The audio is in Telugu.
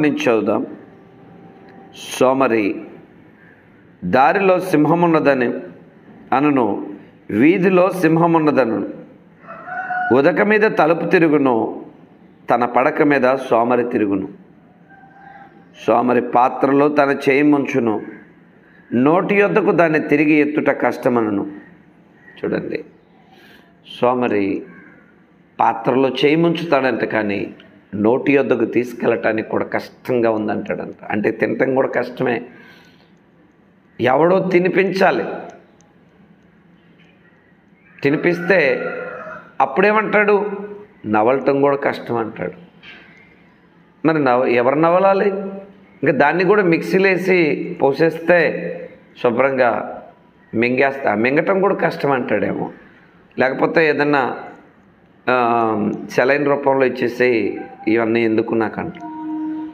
నుంచి చదువుదాం. సోమరి దారిలో సింహమున్నదని అనును, వీధిలో సింహమున్నదను. ఉదక మీద తలుపు తిరుగును, తన పడక మీద సోమరి తిరుగును. సోమరి పాత్రలో తన చేయి ముంచును, నోటి యొద్దకు దాన్ని తిరిగి ఎత్తుట కష్టమనును. చూడండి, సోమరి పాత్రలో చేయి ముంచుతాడంట, కానీ నోటి యొద్దకు తీసుకెళ్ళటానికి కూడా కష్టంగా ఉందంటాడంట. అంటే తినటం కూడా కష్టమే, ఎవడో తినిపించాలి. తినిపిస్తే అప్పుడేమంటాడు, నవలటం కూడా కష్టం అంటాడు. మరి ఎవరు నవలాలి? ఇంకా దాన్ని కూడా మిక్సీలో వేసి పోసేస్తే శుభ్రంగా మింగటం కూడా కష్టం అంటాడేమో. లేకపోతే ఏదన్నా సెలైన్ రూపంలో ఇచ్చేసి ఇవన్నీ ఎందుకు నాకంట.